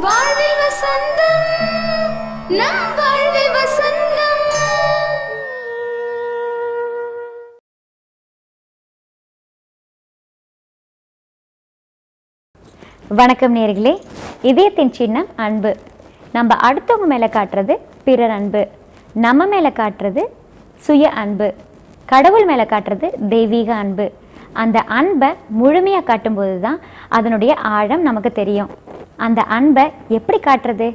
வாழ்வில் வசந்தம், நம் வாழ்வில் வசந்தம். வணக்கம் நேயர்களே. இதயத்தின் சின்னம் அன்பு. நம்ம அடுத்தவங்க மேலே காட்டுறது பிறர் அன்பு, நம்ம மேலே காட்டுறது சுய அன்பு, கடவுள் மேலே காட்டுறது தெய்வீக அன்பு. அந்த அன்பை முழுமையாக காட்டும்போது தான் அதனுடைய ஆழம் நமக்கு தெரியும். அந்த அன்பை எப்படி காட்டுறது,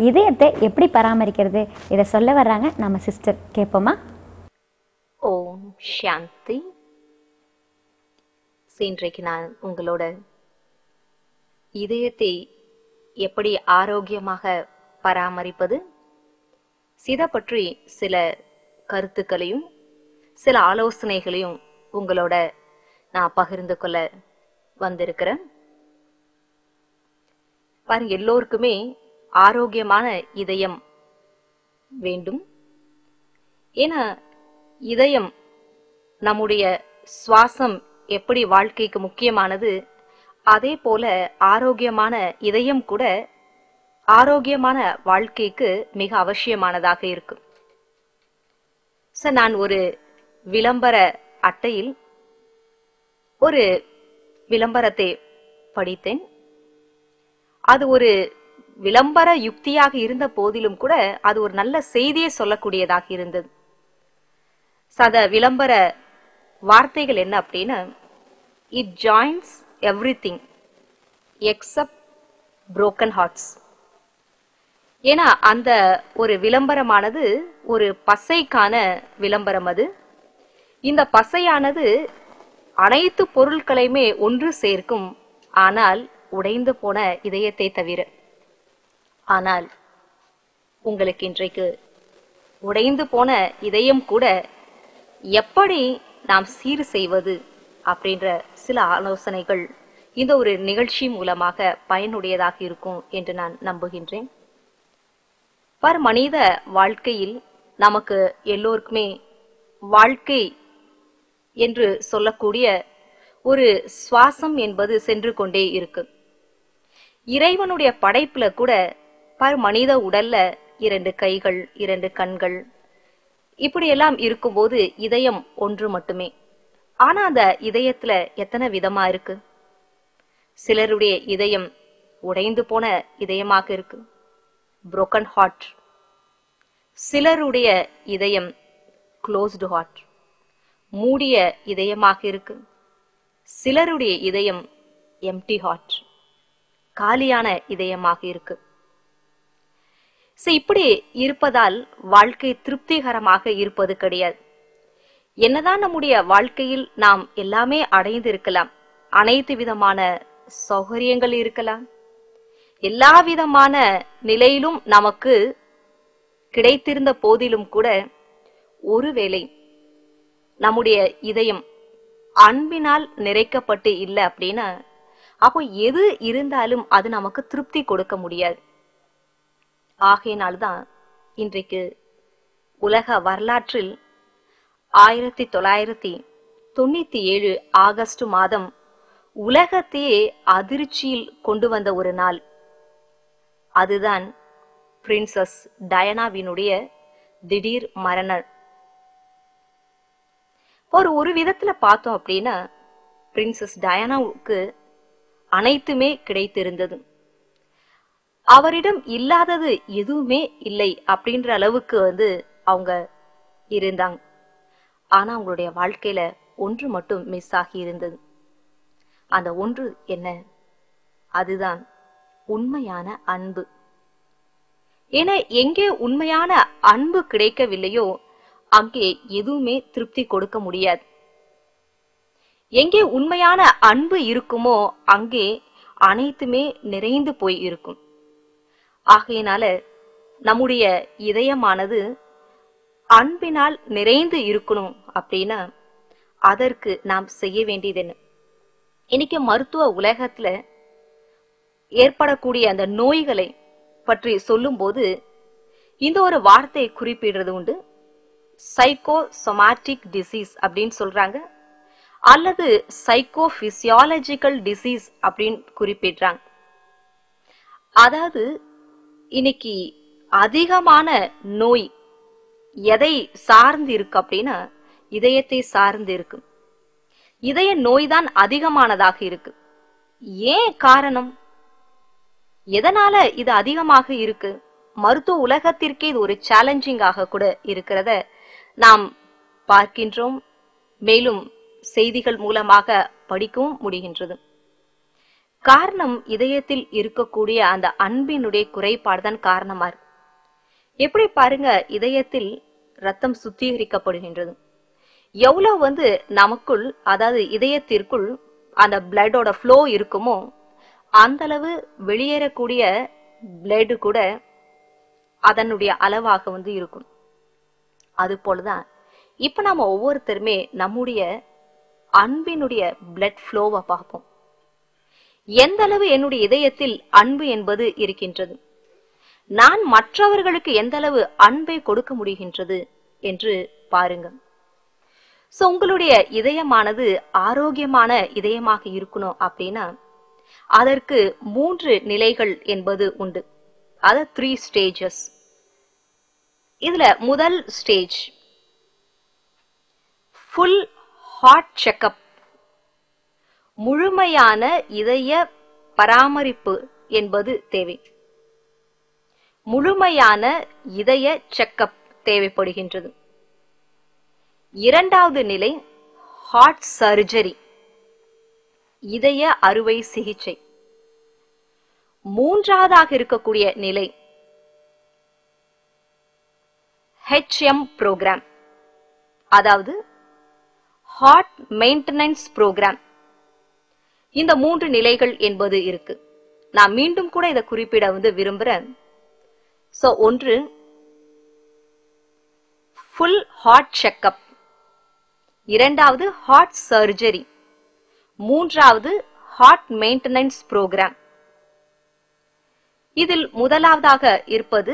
இதயத்தை எப்படி பராமரிக்கிறது, இதை சொல்ல வர்றாங்க நம்ம சிஸ்டர். கேட்போமா? ஓம் சாந்தி. இன்றைக்கு நான் உங்களோட இதயத்தை எப்படி ஆரோக்கியமாக பராமரிப்பது இதை பற்றி சில கருத்துக்களையும் சில ஆலோசனைகளையும் உங்களோட நான் பகிர்ந்து கொள்ள வந்திருக்கிறேன். பாருங்க, எல்லோருக்குமே ஆரோக்கியமான இதயம் வேண்டும். ஏன்னா இதயம் நம்முடைய சுவாசம் எப்படி வாழ்க்கைக்கு முக்கியமானது, அதே போல ஆரோக்கியமான இதயம் கூட ஆரோக்கியமான வாழ்க்கைக்கு மிக அவசியமானதாக இருக்கும். நான் ஒரு விளம்பர அட்டையில் ஒரு விளம்பரத்தை படித்தேன். அது ஒரு விளம்பர யுக்தியாக இருந்த போதிலும் கூட அது ஒரு நல்ல செய்தியை சொல்லக்கூடியதாக இருந்தது. அந்த விளம்பர வார்த்தைகள் என்ன அப்படின்னா, it joins everything except broken hearts. ஏன்னா அந்த ஒரு விளம்பரமானது ஒரு பசைக்கான விளம்பரம். அது இந்த பசையானது அனைத்து பொருட்களையுமே ஒன்று சேர்க்கும், ஆனால் உடைந்து போன இதயத்தை தவிர. ஆனால் உங்களுக்கு இன்றைக்கு உடைந்து போன இதயம் கூட எப்படி நாம் சீர் செய்வது அப்படின்ற சில ஆலோசனைகள் இந்த ஒரு நிகழ்ச்சி மூலமாக பயனுடையதாக இருக்கும் என்று நான் நம்புகின்றேன். மனித வாழ்க்கையில் நமக்கு எல்லோருக்குமே வாழ்க்கை என்று சொல்லக்கூடிய ஒரு சுவாசம் என்பது சென்று கொண்டே இருக்கு. இறைவனுடைய படைப்புல கூட மனித உடல்ல 2 கைகள், 2 கண்கள், இப்படி எல்லாம் இருக்கும்போது இதயம் ஒன்று மட்டுமே. ஆனா அந்த இதயத்துல எத்தனை விதமா இருக்கு. சிலருடைய இதயம் உடைந்து போன இதயமாக இருக்கு, broken heart. சிலருடைய இதயம் closed heart, மூடிய இதயமாக இருக்கு. சிலருடைய இதயம் empty heart, காலியான இதயமாக இருக்கு. இப்படி இருப்பதால் வாழ்க்கை திருப்திகரமாக இருப்பது கிடையாது. என்னதான் நம்முடைய வாழ்க்கையில் நாம் எல்லாமே அடைந்து இருக்கலாம், அனைத்து விதமான சௌகரியங்கள் இருக்கலாம், எல்லா விதமான நிலையிலும் நமக்கு கிடைத்திருந்த போதிலும் கூட ஒருவேளை நம்முடைய இதயம் அன்பினால் நிறைக்கப்பட்டு இல்லை அப்படின்னா, அப்போ எது இருந்தாலும் அது நமக்கு திருப்தி கொடுக்க முடியாது. ஆகையினால்தான் இன்றைக்கு உலக வரலாற்றில் 1997 ஆகஸ்ட் மாதம் உலகத்தையே அதிர்ச்சியில் கொண்டு வந்த ஒரு நாள். அதுதான் பிரின்சஸ் டயானாவினுடைய திடீர் மரணம். ஒரு விதத்துல பார்த்தோம் அப்படின்னா, பிரின்சஸ் டயானாவுக்கு அனைத்துமே கிடைத்திருந்தது. அவரிடம் இல்லாதது எதுவுமே இல்லை அப்படின்ற அளவுக்கு அவங்க இருந்தாங்க. ஆனா அவங்களுடைய வாழ்க்கையில ஒன்று மட்டும் மிஸ் ஆகி இருந்தது. அந்த ஒன்று என்ன? அதுதான் உண்மையான அன்பு. ஏன்னா எங்கே உண்மையான அன்பு கிடைக்கவில்லையோ அங்கே எதுவுமே திருப்தி கொடுக்க முடியாது. எங்கே உண்மையான அன்பு இருக்குமோ அங்கே அனைத்துமே நிறைந்து போய் இருக்கும். ஆகையினால நம்முடைய இதயமானது அன்பினால் நிறைந்து இருக்கணும் அப்படின்னா அதற்கு நாம் செய்ய வேண்டியது என்ன? இன்னைக்கு மருத்துவ உலகத்துல ஏற்படக்கூடிய அந்த நோய்களை பற்றி சொல்லும் போது இந்த ஒரு வார்த்தை குறிப்பிடுறது உண்டு. சைக்கோசோமாட்டிக் டிசீஸ் அப்படின்னு சொல்றாங்க, அல்லது சைக்கோபிசியாலஜிக்கல் டிசீஸ் அப்படின்னு குறிப்பிடுறாங்க. அதாவது இன்னைக்கு அதிகமான நோய் எதை சார்ந்து இருக்கு அப்படின்னா இதயத்தை சார்ந்து இருக்கு. இதய நோய்தான் அதிகமானதாக இருக்கு. ஏன் காரணம்? எதனால இது அதிகமாக இருக்கு? மருத்துவ உலகத்திற்கே இது ஒரு சேலஞ்சிங்காக கூட இருக்கிறத நாம் பார்க்கின்றோம். மேலும் செய்திகள் மூலமாக படிக்கவும் முடிகின்றது. காரணம் இதயத்தில் இருக்கக்கூடிய அந்த அன்பினுடைய குறைபாடுதான் காரணமா இருக்கு. எப்படி பாருங்க, இதயத்தில் ரத்தம் சுத்திகரிக்கப்படுகின்றது. எவ்வளவு நமக்குள், அதாவது இதயத்திற்குள் அந்த பிளட்டோட ஃப்ளோ இருக்குமோ அந்த அளவு வெளியேறக்கூடிய பிளட் கூட அதனுடைய அளவாக இருக்கும். அது போலதான் இப்ப நாம ஒவ்வொருத்தருமே நம்முடைய அன்பினுடைய பிளட் ஃப்ளோவை பார்ப்போம். எந்த அளவு என்னுடைய இதயத்தில் அன்பு என்பது இருக்கின்றது, நான் மற்றவர்களுக்கு எந்த அளவு அன்பை கொடுக்க முடிகின்றது என்று பாருங்க. சோ உங்களுடைய இதயமானது ஆரோக்கியமான இதயமாக இருக்கணும் அப்படின்னா அதற்கு 3 நிலைகள் என்பது உண்டு. அது 3 ஸ்டேஜஸ். இதுல முதல் ஸ்டேஜ் ஃபுல் ஹார்ட் செக்அப், முழுமையான இதய பராமரிப்பு என்பது தேவை. முழுமையான இதய செக்அப் தேவைப்படுகின்றது. இரண்டாவது நிலை ஹார்ட் சர்ஜரி, இதய அறுவை சிகிச்சை. மூன்றாவதாக இருக்கக்கூடிய நிலை HM புரோகிராம், அதாவது ஹார்ட் மெயின்டெனன்ஸ் புரோகிராம். இந்த 3 நிலைகள் என்பது இருக்கு. நான் மீண்டும் கூட இதை குறிப்பிட விரும்புறேன். சோ ஒன்று ஃபுல் ஹார்ட் செக்அப், இரண்டாவது ஹார்ட் சர்ஜரி, மூன்றாவது ஹார்ட் மெயின்டெனன்ஸ் புரோகிராம். இதில் முதலாவதாக இருப்பது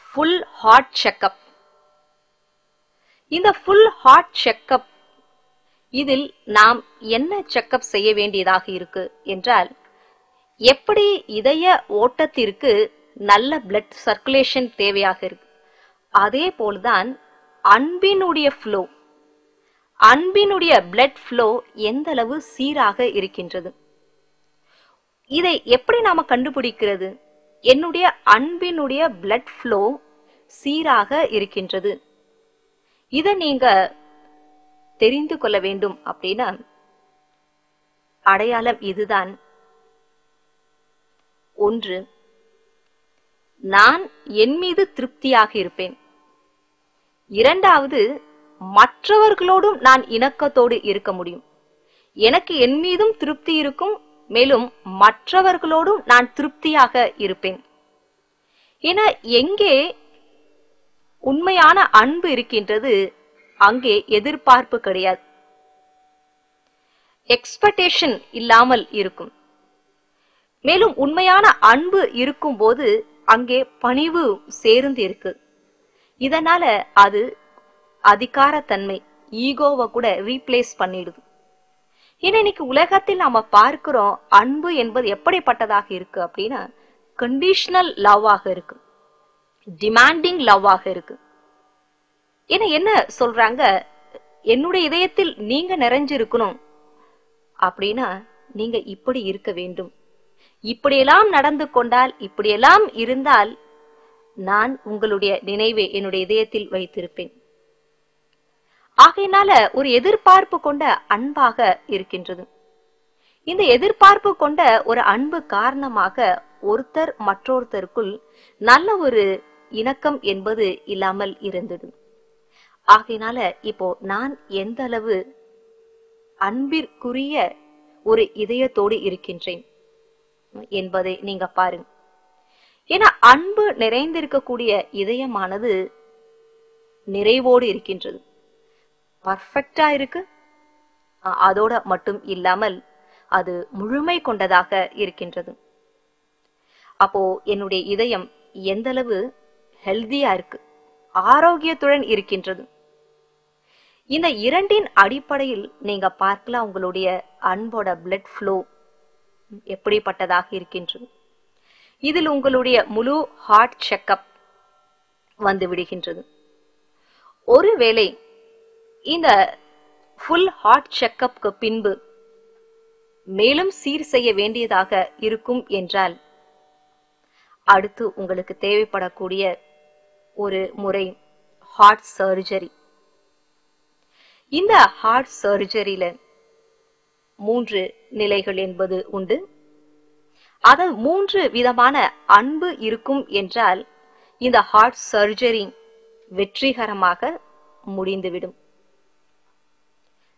ஃபுல் ஹார்ட் செக்அப். இந்த ஃபுல் ஹார்ட் செக்அப் இதில் நாம் என்ன செக்அப் செய்ய வேண்டியதாக இருக்கு என்றால், எப்படி இதய ஓட்டத்திற்கு நல்ல பிளட் சர்க்குலேஷன் தேவையாக இருக்கு, அதே போல்தான் அன்பினுடைய ஃப்ளோ, அன்பினுடைய பிளட் ஃப்ளோ எந்த அளவு சீராக இருக்கின்றது. இதை எப்படி நாம கண்டுபிடிக்கிறது? என்னுடைய அன்பினுடைய பிளட் ஃப்ளோ சீராக இருக்கின்றது. இதை நீங்க தெரிந்து கொள்ள வேண்டும் அப்படின்னா அடையாளம் இதுதான். ஒன்று, நான் என் மீது திருப்தியாக இருப்பேன். இரண்டாவது, மற்றவர்களோடும் நான் இணக்கத்தோடு இருக்க முடியும். எனக்கு என் மீதும் திருப்தி இருக்கும், மேலும் மற்றவர்களோடும் நான் திருப்தியாக இருப்பேன். என எங்கே உண்மையான அன்பு இருக்கின்றது அங்கே எதிர்பார்ப்பு கிடையாது, எக்ஸ்பெக்டேஷன் இல்லாமல் இருக்கும். மேலும் உண்மையான அன்பு இருக்கும் போது அங்கே பணிவு சேர்ந்து இருக்கு. இதனால அது அதிகாரத்தன்மை, ஈகோவை கூட ரீப்ளேஸ் பண்ணிடுது. ஏன்னா இன்னைக்கு உலகத்தில் நாம பார்க்கிறோம், அன்பு என்பது எப்படிப்பட்டதாக இருக்கு அப்படின்னா கண்டிஷனல் லவ்வாக இருக்கு, டிமாண்டிங் லவ்வாக இருக்கு. ஏன்னா என்ன சொல்றாங்க, என்னுடைய இதயத்தில் நீங்க நிறைஞ்சிருக்கணும் அப்படின்னா நீங்க இப்படி இருக்க வேண்டும், இப்படியெல்லாம் நடந்து கொண்டால், இப்படியெல்லாம் இருந்தால் நான் உங்களுடைய நினைவை என்னுடைய இதயத்தில் வைத்திருப்பேன். ஆகையினால ஒரு எதிர்பார்ப்பு கொண்ட அன்பாக இருக்கின்றது. இந்த எதிர்பார்ப்பு கொண்ட ஒரு அன்பு காரணமாக ஒருத்தர் மற்றொருத்தருக்குள் நல்ல ஒரு இணக்கம் என்பது இல்லாமல் இருந்தது. ஆகையினால இப்போ நான் எந்த அளவு அன்பிற்குரிய ஒரு இதயத்தோடு இருக்கின்றேன் என்பதை நீங்க பாருங்க. ஏன்னா அன்பு நிறைந்திருக்கக்கூடிய இதயமானது நிறைவோடு இருக்கின்றது, பர்ஃபெக்டா இருக்கு. அதோட மட்டும் இல்லாமல் அது முழுமை கொண்டதாக இருக்கின்றது. அப்போ என்னுடைய இதயம் எந்த அளவு ஹெல்தியா இருக்கு, ஆரோக்கியத்துடன் இருக்கின்றது. இந்த இரண்டின் அடிப்படையில் நீங்க பார்க்கலாம் உங்களுடைய அன்போட பிளட் ஃப்ளோ எப்படிப்பட்டதாக இருக்கின்றது. இதில் உங்களுடைய முழு ஹார்ட் செக்கப் வந்து விடுகின்றது. ஒருவேளை இந்த ஃபுல் ஹார்ட் செக்கப்க்கு பின்பு மேலும் சீர் செய்ய வேண்டியதாக இருக்கும் என்றால் அடுத்து உங்களுக்கு தேவைப்படக்கூடிய ஒரு முறை ஹார்ட் சர்ஜரி. இந்த ஹார்ட் சர்ஜரியில 3 நிலைகள் என்பது உண்டு. அதாவது 3 விதமான அன்பு இருக்கும் என்றால் இந்த ஹார்ட் சர்ஜரி வெற்றிகரமாக முடிந்துவிடும்.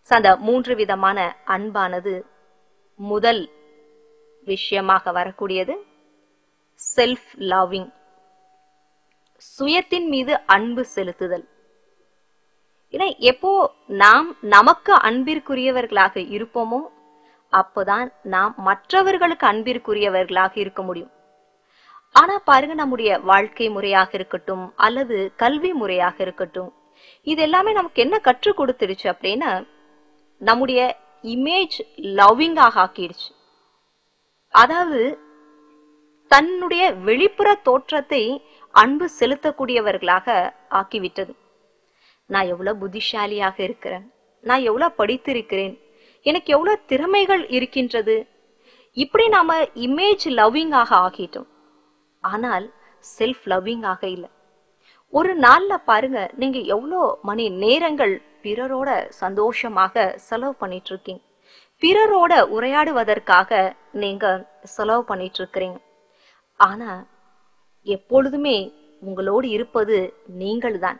அந்த 3 விதமான அன்பானது முதல் விஷயமாக வரக்கூடியது செல்ஃப் லவ்விங், சுயத்தின் மீது அன்பு செலுத்துதல். எப்போ நாம் நமக்கு அன்பிற்குரியவர்களாக இருப்போமோ அப்போதான் நாம் மற்றவர்களுக்கு அன்பிற்குரியவர்களாக இருக்க முடியும். ஆனா பாருங்க, நம்முடைய வாழ்க்கை முறையாக இருக்கட்டும் அல்லது கல்வி முறையாக இருக்கட்டும், இது எல்லாமே நமக்கு என்ன கற்றுக் கொடுத்துடுச்சு அப்படின்னா நம்முடைய இமேஜ் லவ்விங்காக ஆக்கிடுச்சு. அதாவது தன்னுடைய வெளிப்புற தோற்றத்தை அன்பு செலுத்தக்கூடியவர்களாக ஆக்கிவிட்டது. நான் எவ்வளவு புத்திசாலியாக இருக்கிறேன், நான் எவ்வளவு படித்திருக்கிறேன், எனக்கு எவ்வளவு திறமைகள் இருக்கின்றது, இப்படி நாம இமேஜ் லவ்விங்காக ஆகிட்டோம். ஆனால் செல்ஃப் லவ்விங்காக இல்லை. ஒரு நாள்ல பாருங்க, நீங்க எவ்வளோ மணி நேரங்கள் பிறரோட சந்தோஷமாக செலவு பண்ணிட்டு இருக்கீங்க, பிறரோட உரையாடுவதற்காக நீங்க செலவு பண்ணிட்டு இருக்கிறீங்க. ஆனா எப்பொழுதுமே உங்களோடு இருப்பது நீங்கள் தான்.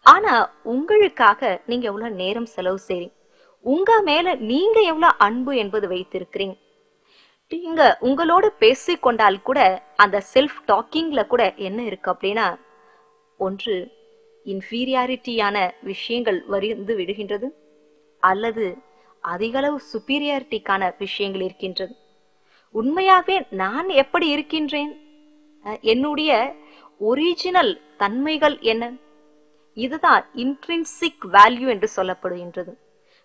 ஆனா உங்களுக்காக நீங்க எவ்வளவு நேரம் செலவு செய்றீங்க, உங்க மேல நீங்க எவ்வளவு அன்பு என்பது வைத்திருக்கிறீங்க. நீங்க உங்களோடு பேசிக்கொண்டால் கூட அந்த செல்ஃப் டாக்கிங்ல கூட என்ன இருக்கு அப்படின்னா, ஒன்று இன்ஃபீரியாரிட்டியான விஷயங்கள் வந்து விடுகின்றது, அல்லது அதிகளவு சுப்பீரியாரிட்டிக்கான விஷயங்கள் இருக்கின்றது. உண்மையாகவே நான் எப்படி இருக்கின்றேன், என்னுடைய ஒரிஜினல் தன்மைகள் என்ன, இதுதான் இன்ட்ரின்சிக் வேல்யூ என்று சொல்லப்படுகின்றது.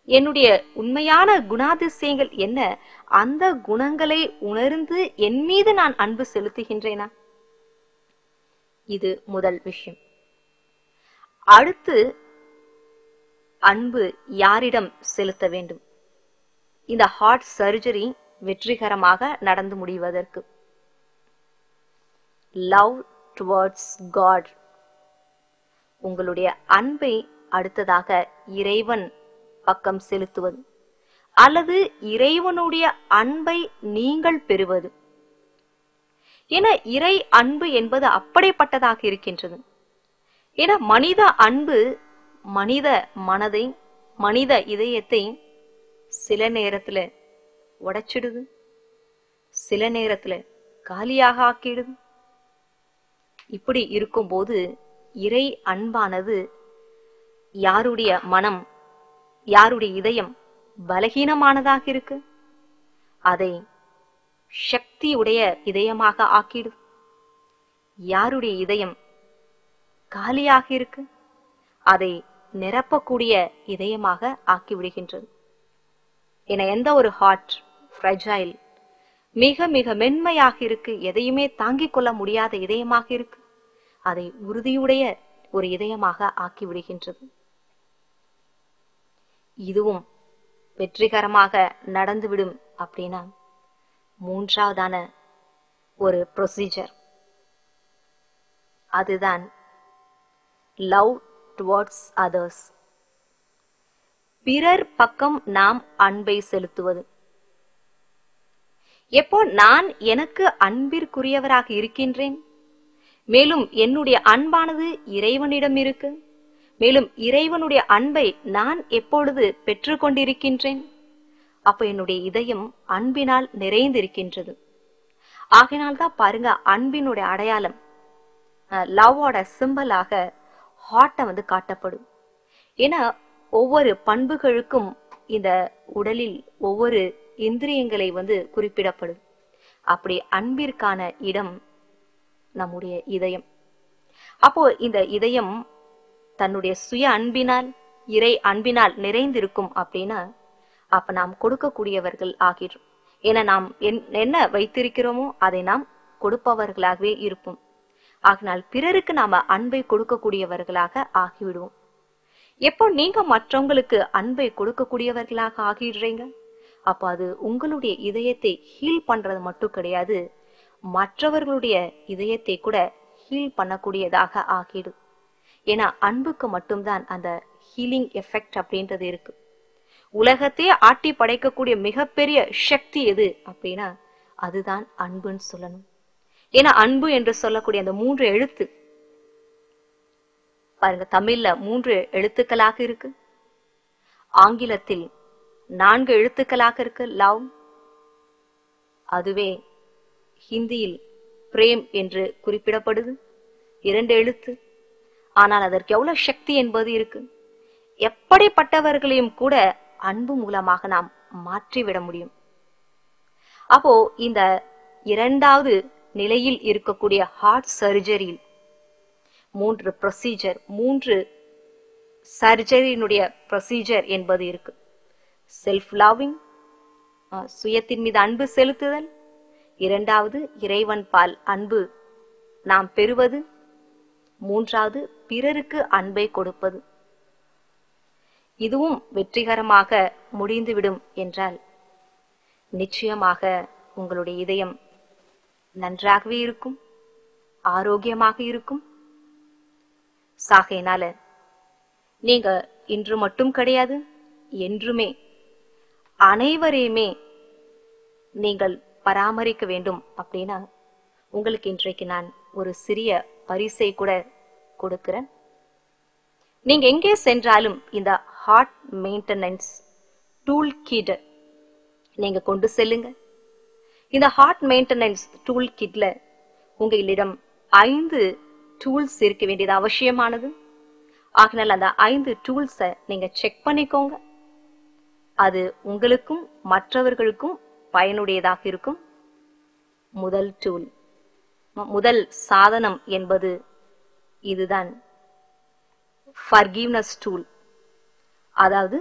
என்னுடைய உண்மையான குணாதிசயங்கள் என்ன, அந்த குணங்களை உணர்ந்து என் மீது நான் அன்பு செலுத்துகின்றேனா? இது முதல் விஷயம். அடுத்து அன்பு யாரிடம் செலுத்த வேண்டும்? இந்த ஹார்ட் சர்ஜரி வெற்றிகரமாக நடந்து முடிவதற்கு லவ் டுவர்ட்ஸ் காட், உங்களுடைய அன்பை அடுத்ததாக இறைவன் பக்கம் செலுத்துவது, அல்லது இறைவனுடைய அன்பை நீங்கள் பெறுவது. என இறை அன்பு என்பது அப்படிப்பட்டதாக இருக்கின்றது. என மனித அன்பு மனித மனதை, மனித இதயத்தை சில நேரத்துல உடைச்சிடுது, சில நேரத்துல காலியாக ஆக்கிடுது. இப்படி இருக்கும்போது இறை அன்பானது யாருடைய மனம், யாருடைய இதயம் பலகீனமானதாக இருக்கு, அதை சக்தியுடைய இதயமாக ஆக்கிடுது. யாருடைய இதயம் காலியாக இருக்கு, அதை நிரப்பக்கூடிய இதயமாக ஆக்கிவிடுகின்றது. என எந்த ஒரு ஹார்ட் ஃப்ரெஜைல், மிக மிக மென்மையாக இருக்கு, எதையுமே தாங்கிக் கொள்ள முடியாத இதயமாக இருக்கு, அதை உறுதியுடைய ஒரு இதயமாக ஆக்கிவிடுகின்றது. இதுவும் வெற்றிகரமாக நடந்துவிடும் அப்படின்னா மூன்றாவதான ஒரு ப்ரொசீஜர், அதுதான் லவ் டுவர்ட்ஸ் அதர்ஸ், பிறர் பக்கம் நாம் அன்பை செலுத்துவது. எப்போ நான் எனக்கு அன்பிற்குரியவராக இருக்கின்றேன், மேலும் என்னுடைய அன்பானது இறைவனிடம் இருக்கு, மேலும் இறைவனுடைய அன்பை நான் எப்பொழுது பெற்றுக்கொண்டிருக்கின்றேன், அப்ப என்னுடைய இதயம் அன்பினால் நிறைந்திருக்கின்றது. ஆகையினால்தான் பாருங்க, அன்பினுடைய அடையாளம், லவ்வோட சிம்பலாக ஹார்ட்டை வந்து காட்டப்படும். ஏன்னா ஒவ்வொரு பண்புகளுக்கும் இந்த உடலில் ஒவ்வொரு இந்திரியங்களை வந்து குறிப்பிடப்படும். அப்படி அன்பிற்கான இடம் நம்முடைய இதயம். அப்போ இந்த இதயம் தன்னுடைய சுய அன்பினால், இறை அன்பினால் நிறைந்திருக்கும் அப்படின்னா அப்ப நாம் கொடுக்கக்கூடியவர்கள் ஆகிறோம். ஏன்னா நாம் என்ன வைத்திருக்கிறோமோ அதை நாம் கொடுப்பவர்களாகவே இருப்போம். ஆகினால் பிறருக்கு நாம அன்பை கொடுக்கக்கூடியவர்களாக ஆகிவிடுவோம். எப்போ நீங்க மற்றவங்களுக்கு அன்பை கொடுக்கக்கூடியவர்களாக ஆகிடுறீங்க, அப்போ அது உங்களுடைய இதயத்தை ஹீல் பண்றது மட்டும் கிடையாது, மற்றவர்களுடைய இதயத்தை கூட ஹீல் பண்ணக்கூடியதாக ஆகிடும். ஏன்னா அன்புக்கு மட்டும்தான் அந்த ஹீலிங் எஃபெக்ட் அப்படின்றது இருக்கு. உலகத்தையே ஆட்டி படைக்கக்கூடிய மிகப்பெரிய சக்தி எது அப்படின்னா அதுதான் அன்புன்னு சொல்லணும். ஏன்னா அன்பு என்று சொல்லக்கூடிய அந்த 3 எழுத்து பாருங்க, தமிழ்ல 3 எழுத்துக்களாக இருக்கு, ஆங்கிலத்தில் 4 எழுத்துக்களாக இருக்கு லவ், அதுவே ஹிந்தியில் பிரேம் என்று குறிப்பிடப்படுது 2 எழுத்து. ஆனால் அதற்கு எவ்வளவு சக்தி என்பது இருக்கு. எப்படிப்பட்டவர்களையும் கூட அன்பு மூலமாக நாம் மாற்றிவிட முடியும். அப்போ இந்த 2வது நிலையில் இருக்கக்கூடிய ஹார்ட் சர்ஜரியில் 3 ப்ரொசீஜர், 3 சர்ஜரியினுடைய ப்ரொசீஜர் என்பது இருக்கு. செல்ஃப் லவ்விங், சுயத்தின் மீது அன்பு செலுத்துதல். 2வது இறைவன் பால் அன்பு நாம் பெறுவது. 3வது பிறருக்கு அன்பை கொடுப்பது. இதுவும் வெற்றிகரமாக முடிந்துவிடும் என்றால் நிச்சயமாக உங்களுடைய இதயம் நன்றாகவே இருக்கும், ஆரோக்கியமாக இருக்கும். சாகையினால நீங்க இன்று மட்டும் கிடையாது, என்றுமே அனைவரையுமே நீங்கள் பராமரிக்க வேண்டும் அப்படின்னா உங்களுக்கு இன்றைக்கு நான் ஒரு சிறிய பரிசை கூட கொடுக்கிறேன். நீங்க எங்கே சென்றாலும் இந்த ஹார்ட் மெயின்டெனன்ஸ் டூல் கிட் நீங்க கொண்டு செல்லுங்க. இந்த ஹார்ட் மெயின்டெனன்ஸ் டூல் கிட்ல உங்களிடம் 5 டூல்ஸ் இருக்க வேண்டியது அவசியமானது. ஆகினால் அந்த 5 டூல்ஸை நீங்க செக் பண்ணிக்கோங்க. அது உங்களுக்கும் மற்றவர்களுக்கும் பயனுடையதாக இருக்கும். முதல் டூல், முதல் சாதனம் என்பது இதுதான், ஃபர்கிவ்னஸ் டூல். அதாவது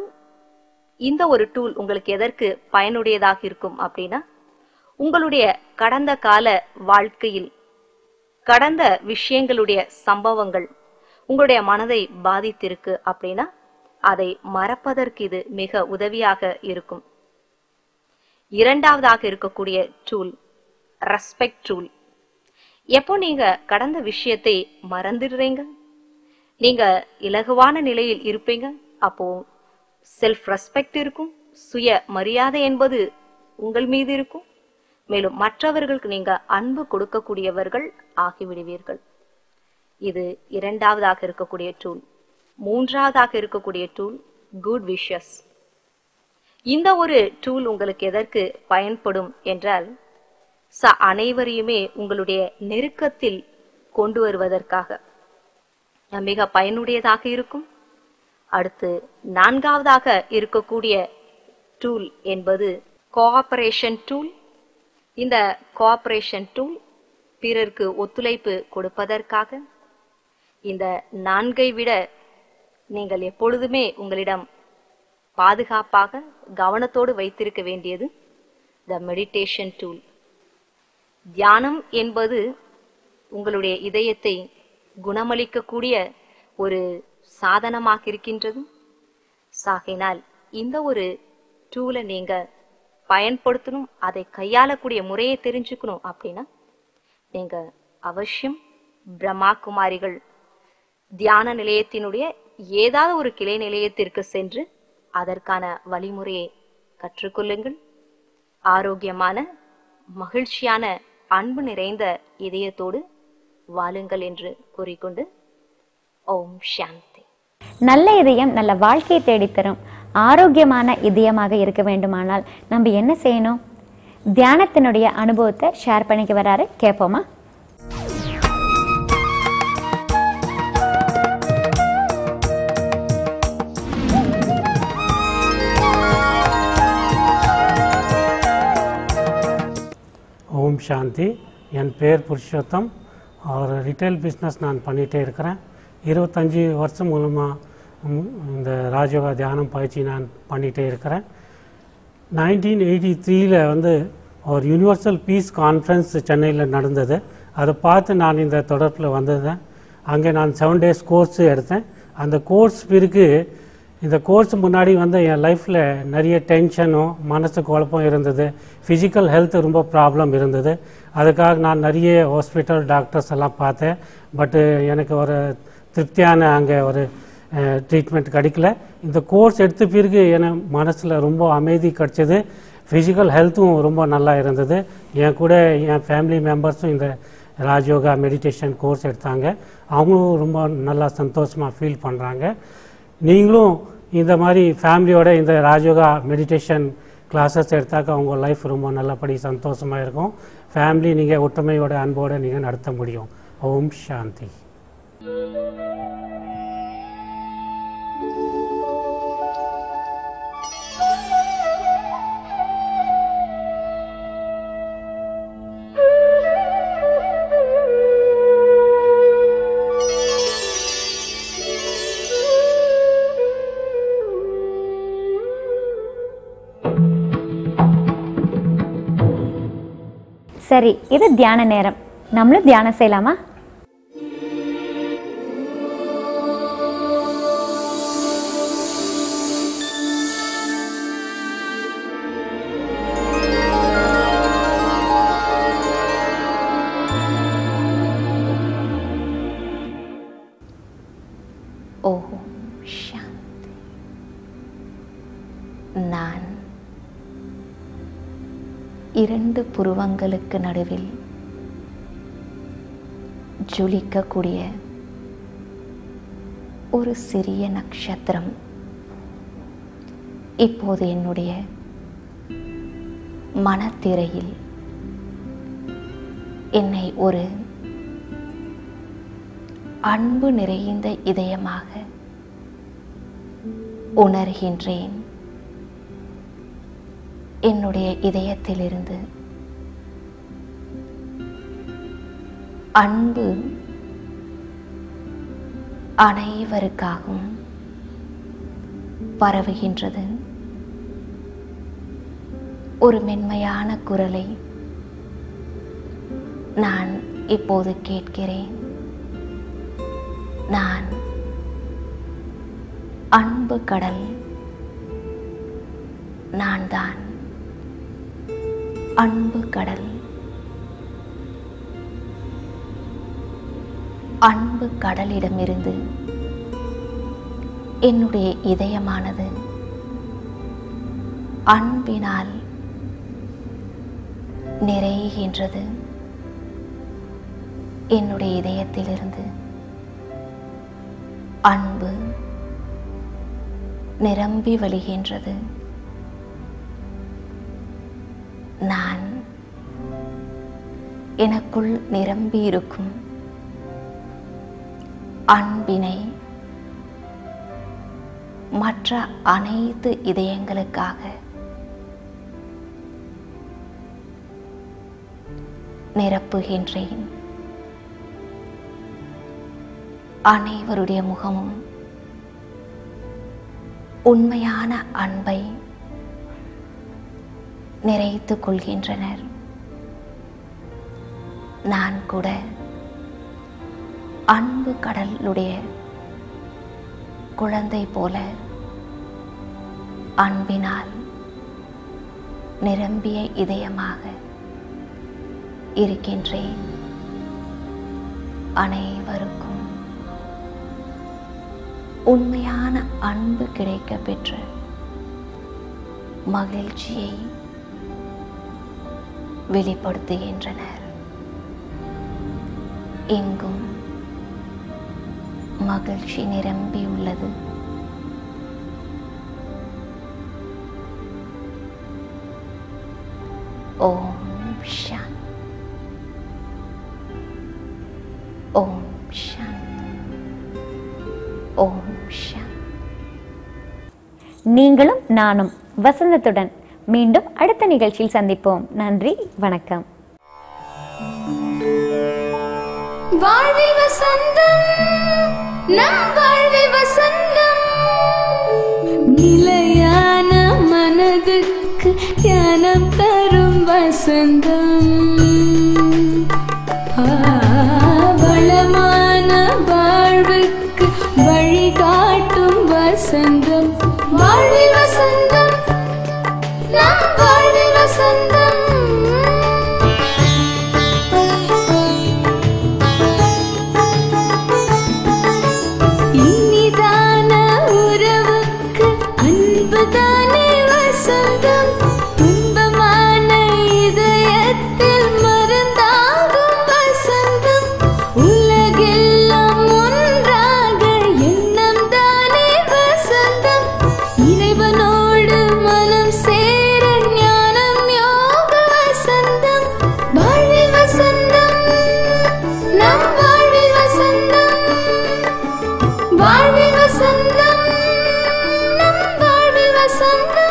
இந்த ஒரு டூல் உங்களுக்கு எதற்கு பயனுடையதாக இருக்கும் அப்படின்னா, உங்களுடைய கடந்த கால வாழ்க்கையில் கடந்த விஷயங்களுடைய சம்பவங்கள் உங்களுடைய மனதை பாதித்திருக்கு அப்படின்னா அதை மறப்பதற்கு இது மிக உதவியாக இருக்கும். 2வதாக இருக்கக்கூடிய டூல் ரெஸ்பெக்ட் டூல். எப்போ நீங்க கடந்த விஷயத்தை மறந்துடுறீங்க, நீங்க இலகுவான நிலையில் இருப்பீங்க, அப்போ செல்ஃப் ரெஸ்பெக்ட் இருக்கும், சுய மரியாதை என்பது உங்கள் மீது இருக்கும். மேலும் மற்றவர்களுக்கு நீங்க அன்பு கொடுக்கக்கூடியவர்கள் ஆகிவிடுவீர்கள். இது 2வதாக இருக்கக்கூடிய டூல். 3வதாக இருக்கக்கூடிய டூல் குட் விஷஸ். இந்த ஒரு டூல் உங்களுக்கு எதற்கு பயன்படும் என்றால் அனைவரையுமே உங்களுடைய நெருக்கத்தில் கொண்டு வருவதற்காக மிக பயனுடையதாக இருக்கும். அடுத்து 4வதாக இருக்கக்கூடிய டூல் என்பது கோஆபரேஷன் டூல். இந்த கோஆபரேஷன் டூல் பிறருக்கு ஒத்துழைப்பு கொடுப்பதற்காக. இந்த 4ஐ விட நீங்கள் எப்பொழுதுமே உங்களிடம் பாதுகாப்பாக கவனத்தோடு வைத்திருக்க வேண்டியது த மெடிடேஷன் டூல். தியானம் என்பது உங்களுடைய இதயத்தை குணமளிக்கக்கூடிய ஒரு சாதனமாக இருக்கின்றது. சாகையினால் இந்த ஒரு டூலை நீங்க பயன்படுத்தணும், அதை கையாளக்கூடிய முறையை தெரிஞ்சுக்கணும் அப்படின்னா நீங்க அவசியம் பிரம்மா குமாரிகள் தியான நிலையத்தினுடைய ஏதாவது ஒரு கிளை நிலையத்திற்கு சென்று அதற்கான வழிமுறையை கற்றுக்கொள்ளுங்கள். ஆரோக்கியமான மகிழ்ச்சியான அன்பு நிறைந்த இதயத்தோடு வாழுங்கள் என்று கூறிக்கொண்டு ஓம் சாந்தி. நல்ல இதயம் நல்ல வாழ்க்கையை தேடித்தரும். ஆரோக்கியமான இதயமாக இருக்க வேண்டுமானால் நம்ம என்ன செய்யணும்? தியானத்தினுடைய அனுபவத்தை ஷேர் பண்ணிக்க வராரு, கேட்போமா? ஓம் சாந்தி. என் பேர் புருஷோத்தம். ஒரு ரிட்டைல் பிஸ்னஸ் நான் பண்ணிகிட்டே இருக்கிறேன். 25 வருஷம் மூலமாக இந்த ராஜயோகா தியானம் பயிற்சி நான் பண்ணிகிட்டே இருக்கிறேன். 1983 ஒரு யூனிவர்சல் பீஸ் கான்ஃபரன்ஸ் சென்னையில் நடந்தது. அதை பார்த்து நான் இந்த தொடர்பில் வந்ததேன். அங்கே நான் 7 days கோர்ஸு எடுத்தேன். அந்த கோர்ஸ் பிறகு இந்த கோர்ஸ் முன்னாடி வந்து என் லைஃப்பில் நிறைய டென்ஷனும் மனசு குழப்பம் இருந்தது. ஃபிசிக்கல் ஹெல்த் ரொம்ப ப்ராப்ளம் இருந்தது. அதுக்காக நான் நிறைய ஹாஸ்பிட்டல் டாக்டர்ஸ் எல்லாம் பார்த்தேன். பட்டு எனக்கு ஒரு திருப்தியான அங்கே ஒரு ட்ரீட்மெண்ட் கிடைக்கல. இந்த கோர்ஸ் எடுத்த பிறகு எனக்கு மனசில் ரொம்ப அமைதி கிடச்சிது. ஃபிசிக்கல் ஹெல்த்தும் ரொம்ப நல்லா இருந்தது. என் கூட என் ஃபேமிலி மெம்பர்ஸும் இந்த ராஜயோகா மெடிடேஷன் கோர்ஸ் எடுத்தாங்க. அவங்களும் ரொம்ப நல்லா சந்தோஷமாக ஃபீல் பண்ணுறாங்க. நீங்களும் இந்த மாதிரி ஃபேமிலியோட இந்த ராஜயோகா மெடிடேஷன் கிளாஸஸ் எடுத்தாக்க உங்கள் லைஃப் ரொம்ப நல்லபடி சந்தோஷமாக இருக்கும். ஃபேமிலி நீங்கள் ஒற்றுமையோட அன்போடு நீங்கள் நடத்த முடியும். ஓம் சாந்தி. சரி, இது தியான நேரம். நம்மளும் தியானம் செய்யலாமா? ஓம் சாந்தி. நான் 2 புருவங்களுக்கு நடுவில் ஜொலிக்கக்கூடிய ஒரு சிறிய நட்சத்திரம் இப்போது என்னுடைய மனத்திரையில் என்னை ஒரு அன்பு நிறைந்த இதயமாக உணர்கின்றேன். என்னுடைய இதயத்திலிருந்து அன்பு அனைவருக்காகவும் பரவுகின்றது. ஒரு மென்மையான குரலை நான் இப்போது கேட்கிறேன். நான் அன்பு கடல். நான் தான் அன்பு கடல். அன்பு கடலிடமிருந்து என்னுடைய இதயமானது அன்பினால் நிறைகின்றது. என்னுடைய இதயத்திலிருந்து அன்பு நிரம்பி வழிகின்றது. நான் எனக்குள் நிரம்பி இருக்கும் அன்பினை மற்ற அனைத்து இதயங்களுக்காக நிரப்புகின்றேன். அனைவருடைய முகமும் உண்மையான அன்பை நிறைத்துக் கொள்கின்றனர். நான் கூட அன்பு கடலுடைய குழந்தை போல அன்பினால் நிரம்பிய இதயமாக இருக்கின்றேன். அனைவருக்கும் உண்மையான அன்பு கிடைக்க பெற்று மகிழ்ச்சியை வெளிப்படுத்துகின்றனர். எங்கும் மகிழ்ச்சி நிரம்பியுள்ளது. ஓம் சாந்தி. ஓம் சாந்தி. ஓம் சாந்தி. நீங்களும் நானும் வசந்தத்துடன் மீண்டும் அடுத்த நிகழ்ச்சியில் சந்திப்போம். நன்றி, வணக்கம். வாழ்வில் வசந்தம், நம் வாழ்வில் வசந்தம், நிலையான மனதுக்கு ஞானம் தரும் வசந்தம் வளமான வாழ்வுக்கு வழிகாட்டும் வசந்தம் வாழ்வில் வசந்தம் நம் வாழ்வில் வசந்தம் இனிதான உறவுக்கு அன்புதானே வசந்தம் துன்பமான இதயத்தில் மருந்தாகும் வசந்தம் உலகெல்லாம் ஒன்றாக எண்ணம் தானே வசந்தம் இறைவனோடு மனம் சேர ஞானம் யோக வசந்தம் வாழ்வில் வசந்தம் நம் வாழ்வில் வசந்தம் வாழ்வில் வசந்தம் நம் வாழ்வில் வசந்தம்